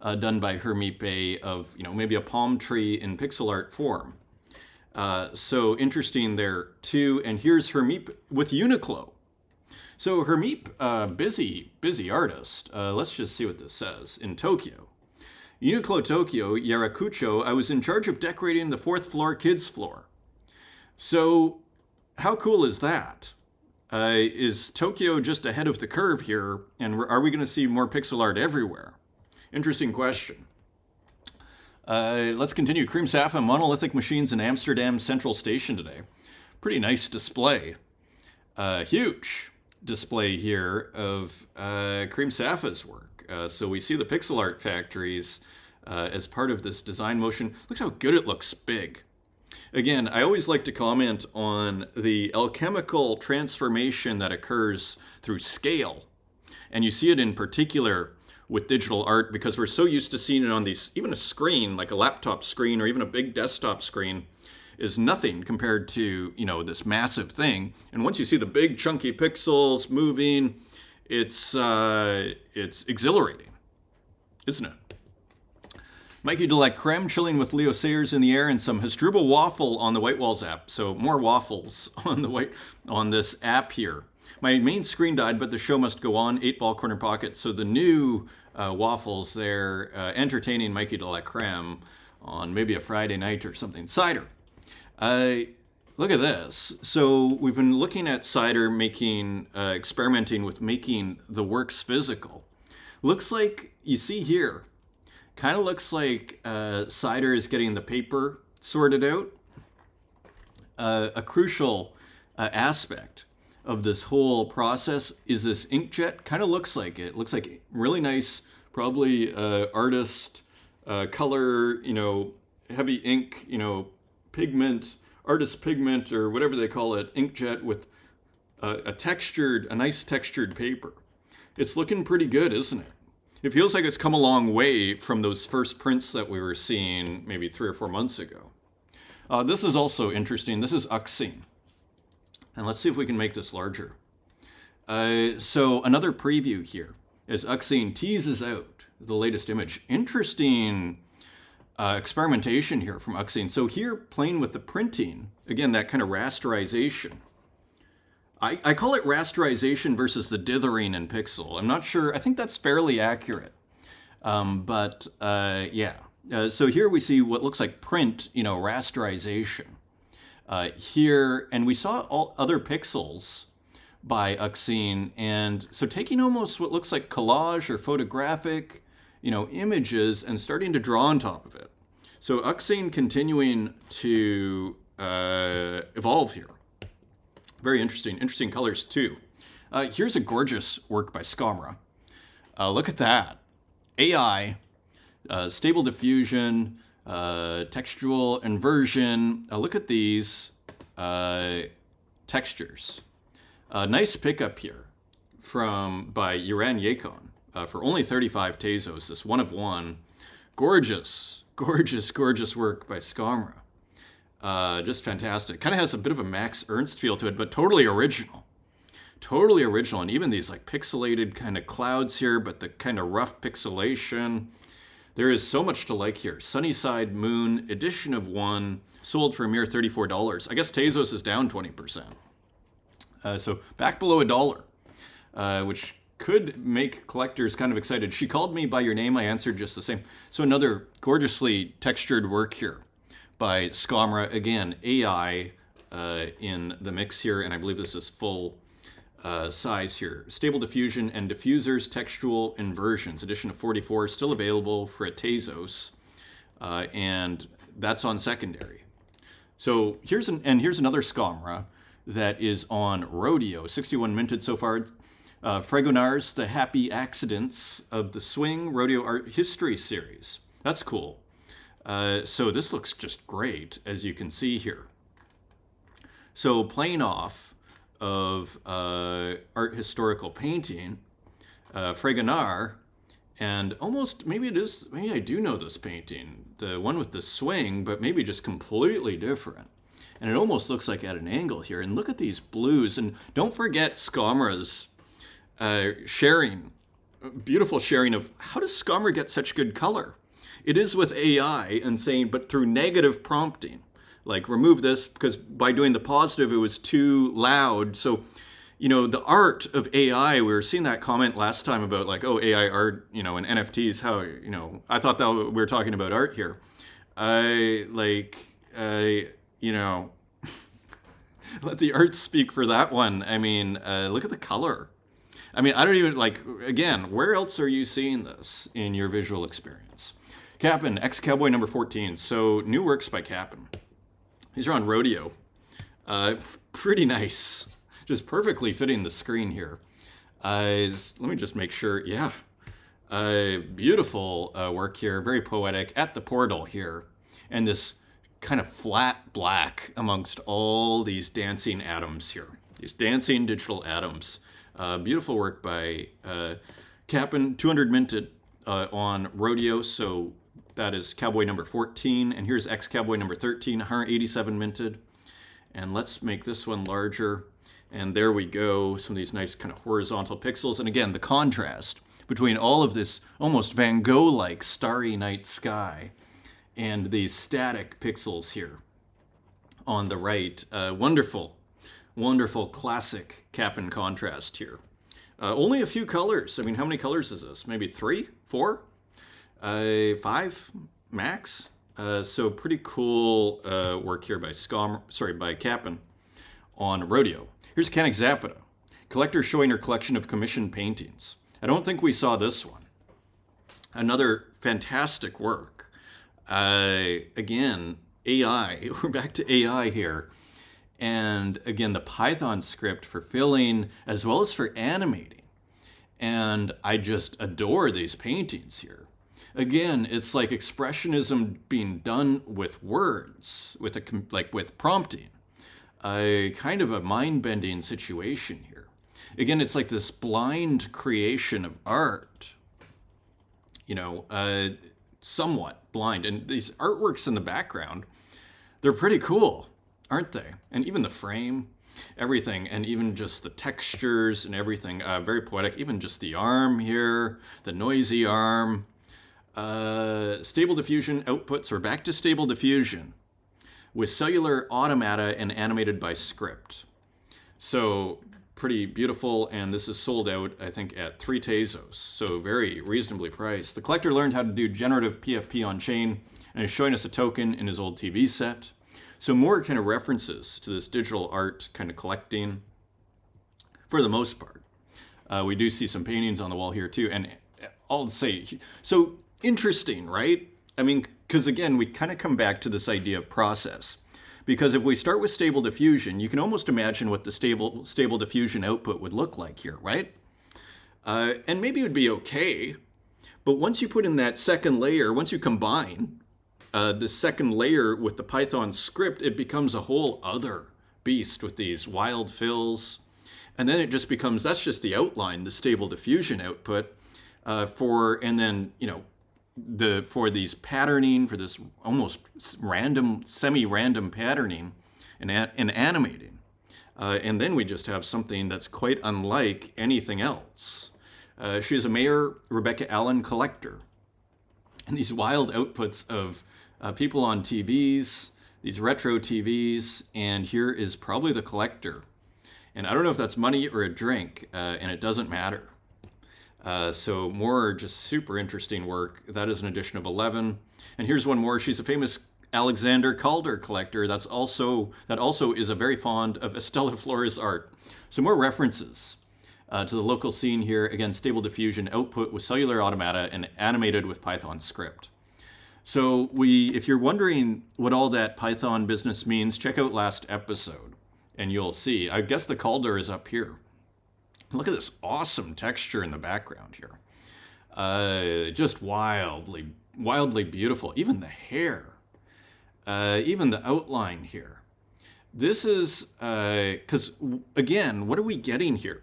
Done by Hermeep of maybe a palm tree in pixel art form. So interesting there too. And here's Hermeep with Uniqlo. So Hermeep, busy artist. Let's just see what this says. In Tokyo. Uniqlo Tokyo, Yarakucho, I was in charge of decorating the 4th floor kids floor. So how cool is that? Is Tokyo just ahead of the curve here? And are we going to see more pixel art everywhere? Interesting question. Let's continue. Cream Safa monolithic machines in Amsterdam Central Station today. Pretty nice display. Huge display here of Cream Safa's work. So we see the pixel art factories as part of this design motion. Look how good it looks big. Again, I always like to comment on the alchemical transformation that occurs through scale. And you see it in particular with digital art because we're so used to seeing it on these, even a screen, like a laptop screen or even a big desktop screen is nothing compared to, this massive thing. And once you see the big chunky pixels moving, it's exhilarating, isn't it? Mikey de la Creme chilling with Leo Sayers in the air and some Hasdrubal waffle on the White Walls app. So more waffles on this app here. My main screen died, but the show must go on. 8-ball corner pocket. So the new waffles there, entertaining Mikey de la Creme on maybe a Friday night or something. Cider. Look at this. So we've been looking at Cider experimenting with making the works physical. Looks like, you see here, kind of looks like Cider is getting the paper sorted out. A crucial aspect of this whole process is this inkjet. Kind of looks like it. Looks like really nice, probably artist color, heavy ink, pigment, artist pigment or whatever they call it, inkjet with a nice textured paper. It's looking pretty good, isn't it? It feels like it's come a long way from those first prints that we were seeing maybe 3 or 4 months ago. This is also interesting. This is Uxine. And let's see if we can make this larger. So another preview here as Uxine teases out the latest image. Interesting experimentation here from Uxine. So here, playing with the printing, again, that kind of rasterization. I call it rasterization versus the dithering in pixel. I'm not sure. I think that's fairly accurate. Yeah. So here we see what looks like print, rasterization. Here, and we saw all other pixels by Uxine, and so taking almost what looks like collage or photographic, images and starting to draw on top of it. So Uxine continuing to evolve here. Very interesting colors too. Here's a gorgeous work by Skamra. Look at that. AI, stable diffusion, textual inversion. Look at these textures. Nice pickup here by Uran Yekon for only 35 Tezos, this one of one. Gorgeous work by Skamra. Just fantastic. Kind of has a bit of a Max Ernst feel to it, but totally original. Totally original. And even these like pixelated kind of clouds here, but the kind of rough pixelation. There is so much to like here. Sunnyside Moon, edition of one, sold for a mere $34. I guess Tezos is down 20%. So back below $1, which could make collectors kind of excited. She called me by your name. I answered just the same. So another gorgeously textured work here by Skamra. Again, AI in the mix here, and I believe this is full size here. Stable diffusion and diffusers, textual inversions, edition of 44, still available for a Tezos, and that's on secondary. So here's another Skamra that is on Rodeo, 61 minted so far. Fragonard's The Happy Accidents of the Swing Rodeo Art History Series. That's cool. So this looks just great, as you can see here. So playing off of art historical painting, Fragonard, and almost, maybe I do know this painting, the one with the swing, but maybe just completely different. And it almost looks like at an angle here. And look at these blues. And don't forget Skamra's beautiful sharing of how does Skamra get such good color? It is with AI and saying, but through negative prompting. Like remove this because by doing the positive, it was too loud. So, the art of AI, we were seeing that comment last time about like, oh, AI art, and NFTs, how, I thought that we were talking about art here. Let the art speak for that one. I mean, look at the color. I mean, I don't even, again, where else are you seeing this in your visual experience? Cap'n, ex-Cowboy number 14. So, new works by Cap'n. These are on Rodeo. Pretty nice. Just perfectly fitting the screen here. Let me just make sure. Yeah. Beautiful work here. Very poetic. At the portal here. And this kind of flat black amongst all these dancing atoms here. These dancing digital atoms. Beautiful work by Cap'n, 200 minted on Rodeo. So that is Cowboy number 14. And here's ex-Cowboy number 13, 187 minted. And let's make this one larger. And there we go. Some of these nice kind of horizontal pixels. And again, the contrast between all of this almost Van Gogh-like starry night sky and these static pixels here on the right. Wonderful classic Cap'n contrast here. Only a few colors. I mean, how many colors is this? Maybe 3, 4, 5 max. So pretty cool work here by Cap'n on Rodeo. Here's Canik Zapata, collector showing her collection of commissioned paintings. I don't think we saw this one. Another fantastic work. Again, AI. We're back to AI here. And again, the Python script for filling as well as for animating. And I just adore these paintings here. Again, it's like expressionism being done with words, with prompting. Kind of a mind-bending situation here. Again, it's like this blind creation of art. Somewhat blind. And these artworks in the background, they're pretty cool, aren't they? And even the frame, everything, and even just the textures and everything, very poetic. Even just the arm here, the noisy arm. Stable diffusion outputs, we're back to stable diffusion with cellular automata and animated by script. So pretty beautiful, and this is sold out, I think, at 3 Tezos, so very reasonably priced. The collector learned how to do generative PFP on chain, and is showing us a token in his old TV set. So more kind of references to this digital art kind of collecting, for the most part. We do see some paintings on the wall here too, and I'll say, so interesting, right? I mean, because again, we kind of come back to this idea of process. Because if we start with stable diffusion, you can almost imagine what the stable diffusion output would look like here, right? And maybe it would be okay, but once you put in that second layer, once you combine the second layer with the Python script, it becomes a whole other beast with these wild fills. And then it just becomes, that's just the outline, the stable diffusion output and then, you know, for these patterning, for this almost random, semi-random patterning and animating. And then we just have something that's quite unlike anything else. She is a Mayor Rebecca Allen collector. And these wild outputs of people on TVs, these retro TVs, and here is probably the collector. And I don't know if that's money or a drink, and it doesn't matter. So more just super interesting work. That is an edition of 11. And here's one more. She's a famous Alexander Calder collector. That also is a very fond of Estella Flores art. So more references to the local scene here. Again, stable diffusion output with cellular automata and animated with Python script. So if you're wondering what all that Python business means, check out last episode and you'll see. I guess the Calder is up here. Look at this awesome texture in the background here. Just wildly beautiful. Even the hair, even the outline here. This is, because again, what are we getting here?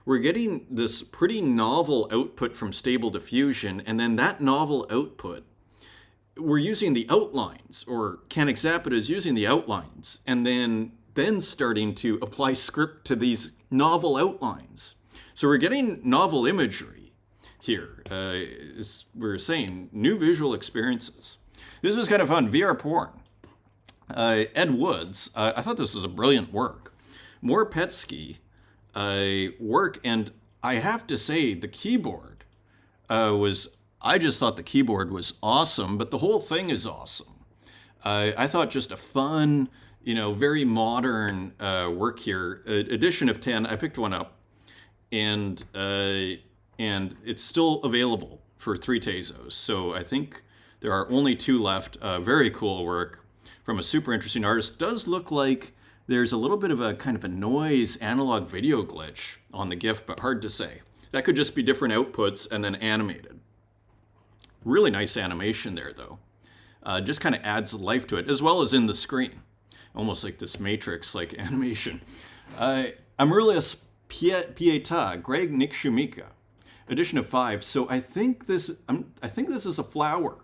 We're getting this pretty novel output from stable diffusion, and then that novel output, we're using the outlines, or Canexapid is using the outlines, and then starting to apply script to these novel outlines. So we're getting novel imagery here. As we're saying, new visual experiences. This was kind of fun. VR porn. Ed Woods, I thought this was a brilliant work. More Petsky work, and I have to say the keyboard I just thought the keyboard was awesome, but the whole thing is awesome. I thought just a fun, very modern work here. Edition of 10, I picked one up, and it's still available for 3 Tezos. So I think there are only 2 left. Very cool work from a super interesting artist. Does look like there's a little bit of a kind of a noise analog video glitch on the GIF, but hard to say. That could just be different outputs and then animated. Really nice animation there, though. Just kind of adds life to it, as well as in the screen. Almost like this Matrix-like animation. Amaryllis Pieta, Greg Nick Shumika, edition of 5. So I think this is a flower.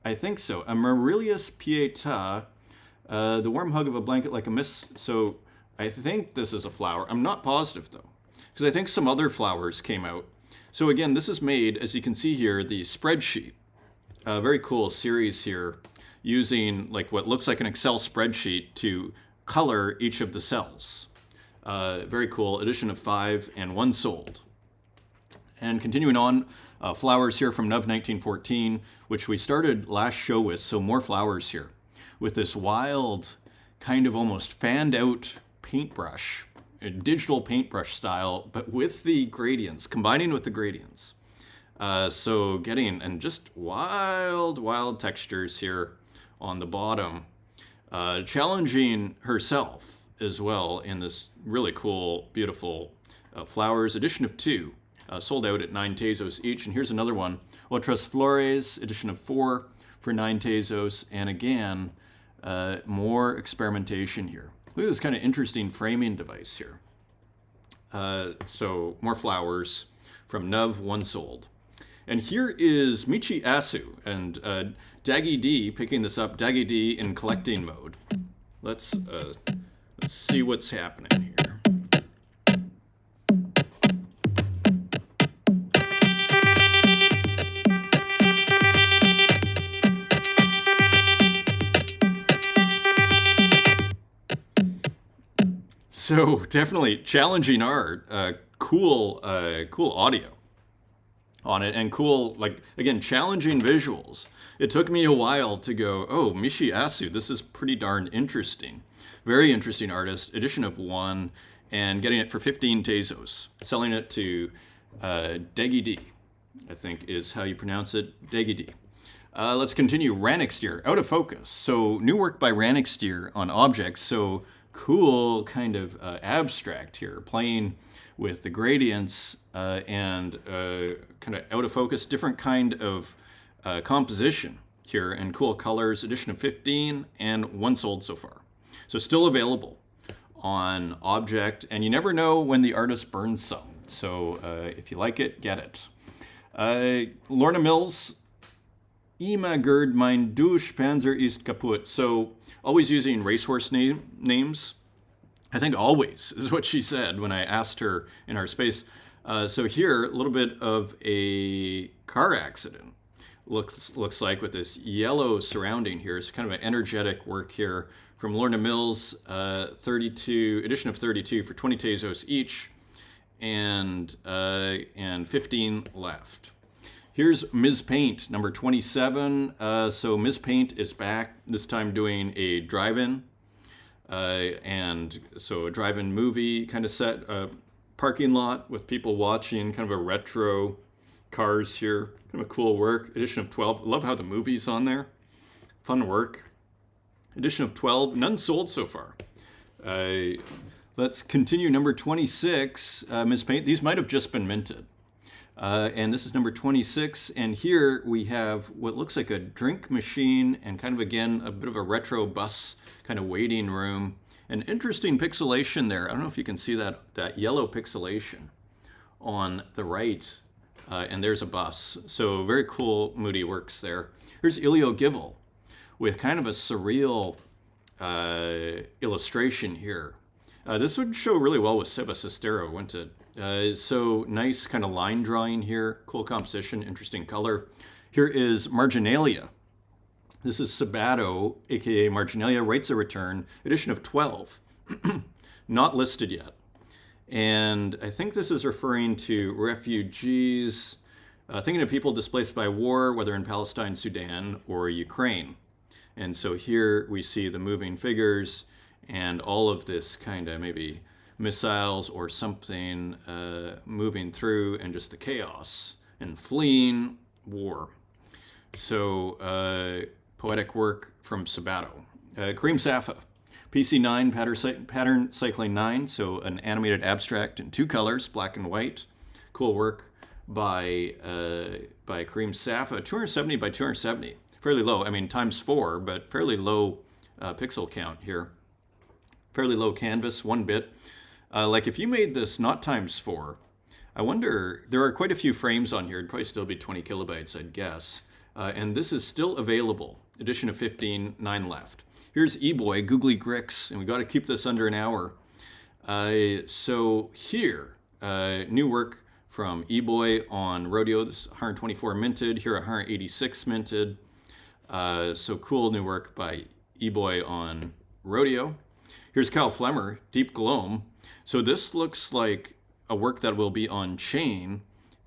I think so. Amaryllis Pieta, the warm hug of a blanket like a mist. So I think this is a flower. I'm not positive though, because I think some other flowers came out. So again, this is made, as you can see here, the spreadsheet. Very cool series here, using like what looks like an Excel spreadsheet to color each of the cells. Very cool. Edition of 5 and 1 sold. And continuing on, flowers here from Nuv 1914, which we started last show with, so more flowers here, with this wild, kind of almost fanned out paintbrush, a digital paintbrush style, but with the gradients, combining with the gradients. So getting, and just wild textures here on the bottom, challenging herself as well in this really cool, beautiful flowers. Edition of 2, sold out at 9 Tezos each. And here's another one, Otras Flores, edition of 4 for 9 Tezos. And again, more experimentation here. Look at this kind of interesting framing device here. So more flowers from Nuv, 1 sold. And here is Michi Asu and Daggy D picking this up, Daggy D in collecting mode. Let's see what's happening here. So definitely challenging art, cool audio on it, and cool, like, again, challenging visuals. It took me a while to go, oh, Mishi Asu, this is pretty darn interesting. Very interesting artist, edition of 1, and getting it for 15 Tezos. Selling it to Degi D, I think is how you pronounce it, Degi D. Let's continue. Ranixtier, out of focus. So new work by Ranixtier on objects. So cool kind of abstract here, playing with the gradients and kind of out of focus, different kind of composition here, and cool colors. Edition of 15 and 1 sold so far. So still available on object, and you never know when the artist burns some. So if you like it, get it. Lorna Mills, Ima Gerd mein Duschpanzer ist kaputt. So always using racehorse names. I think always is what she said when I asked her in our space. So here, a little bit of a car accident. Looks like, with this yellow surrounding here. It's kind of an energetic work here from Lorna Mills, 32 edition of 32 for 20 Tezos each, and 15 left. Here's Ms. Paint, number 27. So Ms. Paint is back, this time doing a drive-in. And so a drive-in movie kind of set, parking lot with people watching, kind of a retro cars here. Kind of a cool work. Edition of 12. I love how the movie's on there. Fun work. Edition of 12. None sold so far. Let's continue. Number 26, Ms. Paint. These might have just been minted. And this is number 26, and here we have what looks like a drink machine and kind of, again, a bit of a retro bus kind of waiting room. An interesting pixelation there. I don't know if you can see that yellow pixelation on the right, and there's a bus. So very cool, moody works there. Here's Ilio Givel with kind of a surreal illustration here. This would show really well with Seba Sestero, wouldn't it? So nice kind of line drawing here, cool composition, interesting color. Here is Marginalia. This is Sabato, aka Marginalia, Rights of Return, edition of 12. Not listed yet. And I think this is referring to refugees, thinking of people displaced by war, whether in Palestine, Sudan, or Ukraine. And so here we see the moving figures and all of this kind of maybe missiles or something moving through, and just the chaos and fleeing war. So poetic work from Sabato. Kareem Safa, PC9 pattern cycling 9, so an animated abstract in 2 colors, black and white. Cool work by Kareem Safa. 270 by 270, fairly low. I mean, times 4, but fairly low pixel count here. Fairly low canvas, 1 bit. Like if you made this not times 4, I wonder, there are quite a few frames on here. It'd probably still be 20 kilobytes, I'd guess. And this is still available. Edition of 15, 9 left. Here's E-Boy, Googly Grix, and we got to keep this under an hour. So here, new work from E-Boy on Rodeo. This is 124 minted, here 186 minted. So cool new work by E-Boy on Rodeo. Here's Kyle Flemmer, Deep Gloam. So this looks like a work that will be on chain,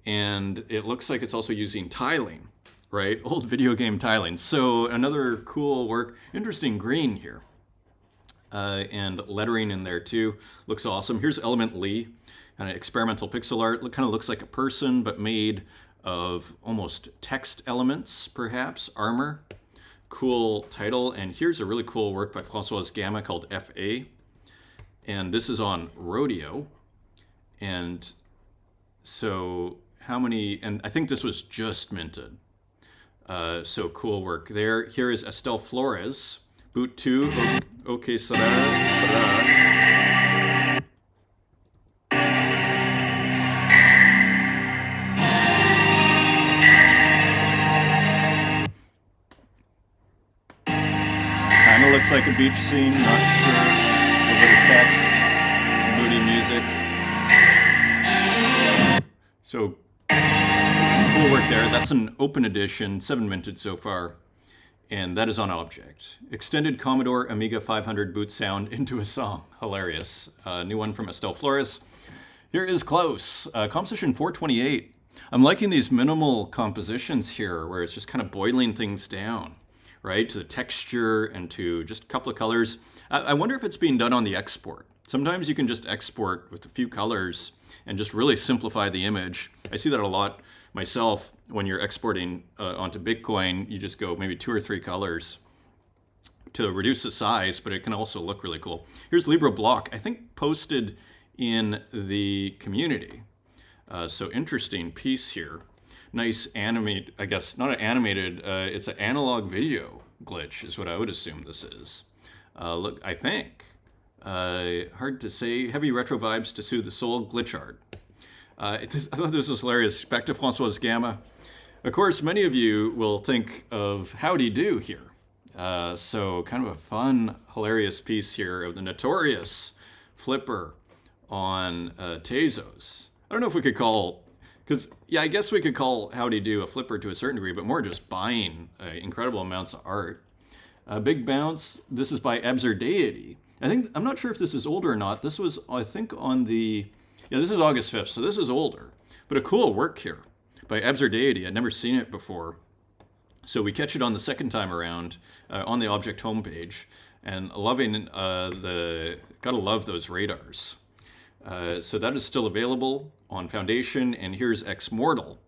and it looks like it's also using tiling, right? Old video game tiling. So another cool work. Interesting green here. And lettering in there too. Looks awesome. Here's Element Lee, kind of experimental pixel art. Kind of looks like a person, but made of almost text elements, perhaps. Armor. Cool title. And here's a really cool work by Françoise Gamma called FA. And this is on Rodeo. And so how many, and I think this was just minted. So cool work there. Here is Estelle Flores, Boot 2, Okay Sara. Kind of looks like a beach scene, not sure. A bit of text, some moody music. So cool work there. That's an open edition, 7 minted so far. And that is on Object. Extended Commodore Amiga 500 boot sound into a song. Hilarious. New one from Estelle Flores. Here is Klaus, composition 428. I'm liking these minimal compositions here where it's just kind of boiling things down, right? To the texture and to just a couple of colors. I wonder if it's being done on the export. Sometimes you can just export with a few colors and just really simplify the image. I see that a lot myself when you're exporting onto Bitcoin. You just go maybe 2 or 3 colors to reduce the size, but it can also look really cool. Here's Libra Block, I think posted in the community. So interesting piece here. Nice animate, I guess, not an animated, it's an analog video glitch is what I would assume this is. Look, I think. Hard to say. Heavy retro vibes to soothe the soul. Glitch art. I thought this was hilarious. Back to Francois Gamma. Of course, many of you will think of Howdy Do here. So kind of a fun, hilarious piece here of the notorious flipper on Tezos. I don't know if we could call, because yeah, I guess we could call Howdy Do a flipper to a certain degree, but more just buying incredible amounts of art. Big Bounce. This is by Absurdeity. I'm not sure if this is older or not. This was, I think, on the, yeah, this is August 5th, so this is older. But a cool work here by Absurdeity. I'd never seen it before. So we catch it on the second time around on the Object homepage. And loving gotta love those radars. So that is still available on Foundation. And here's Ex Mortal.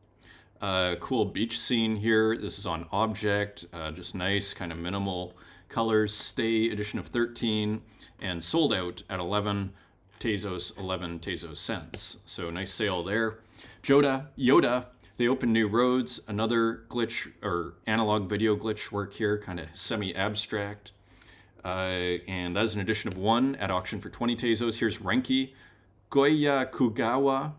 Cool beach scene here. This is on Object. Just nice, kind of minimal colors. Stay edition of 13. And sold out at 11 Tezos cents. So nice sale there. Yoda, they open new roads. Another glitch or analog video glitch work here, kind of semi-abstract. And that is an edition of 1 at auction for 20 Tezos. Here's Renki, Goya Kugawa.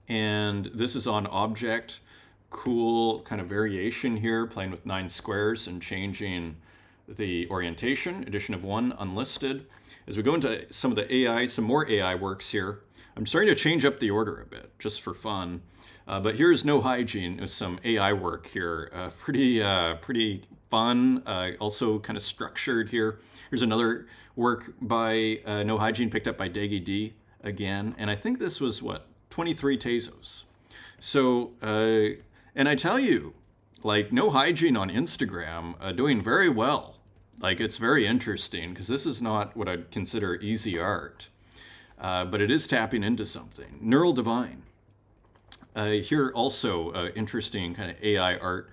And this is on Object. Cool kind of variation here, playing with 9 squares and changing the orientation. Edition of 1, unlisted. As we go into some of the AI, some more AI works here, I'm starting to change up the order a bit, just for fun. But here's No Hygiene with some AI work here. Pretty fun, also kind of structured here. Here's another work by No Hygiene, picked up by Daggy D again. And I think this was, what, 23 Tezos. So, and I tell you, like, No Hygiene on Instagram, doing very well. Like, it's very interesting, because this is not what I'd consider easy art. But it is tapping into something. Neural Divine. Here also, interesting kind of AI art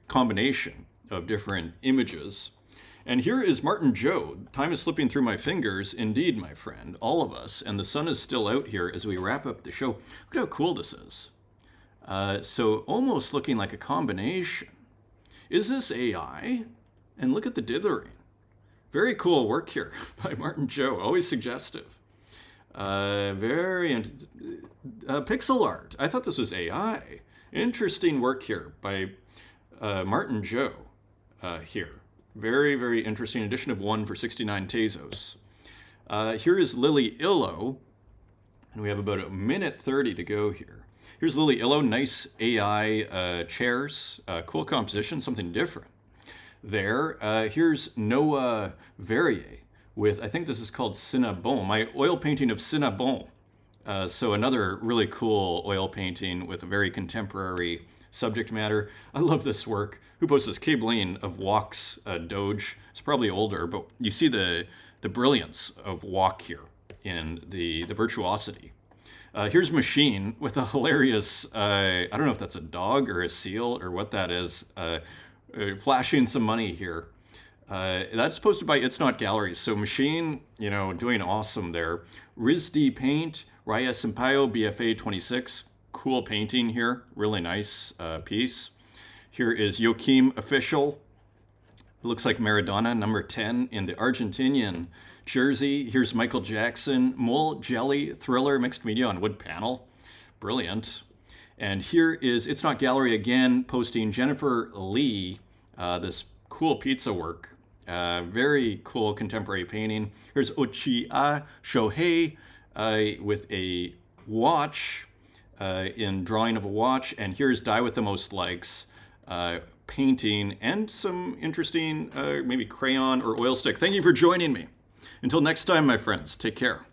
combination of different images. And here is Martin Joe. Time is slipping through my fingers. Indeed, my friend, all of us. And the sun is still out here as we wrap up the show. Look at how cool this is. So almost looking like a combination. Is this AI? And look at the dithering. Very cool work here by Martin Joe. Always suggestive. Pixel art. I thought this was AI. Interesting work here by Martin Joe here. Very, very interesting. Edition of 1 for 69 Tezos. Here is Lily Illo. And we have about 1:30 to go here. Here's Lily Illo, nice AI chairs, cool composition, something different there. Here's Noah Verrier with, I think this is called Cinnabon, my oil painting of Cinnabon. So another really cool oil painting with a very contemporary subject matter. I love this work. Who posts this? Cabling of Walk's Doge. It's probably older, but you see the brilliance of Walk here in the virtuosity. Here's Machine with a hilarious, I don't know if that's a dog or a seal or what that is, flashing some money here. That's posted by It's Not Galleries. So Machine, you know, doing awesome there. Rizdi Paint, Raya Sampaio, BFA 26. Cool painting here. Really nice piece. Here is Joachim Official. It looks like Maradona, number 10 in the Argentinian jersey. Here's Michael Jackson, Mole Jelly Thriller mixed media on wood panel. Brilliant. And here is It's Not Gallery again, posting Jennifer Lee, this cool pizza work. Very cool contemporary painting. Here's Ochiya Shohei with a watch, in drawing of a watch. And here's Die with the Most Likes, painting, and some interesting maybe crayon or oil stick. Thank you for joining me. Until next time, my friends, take care.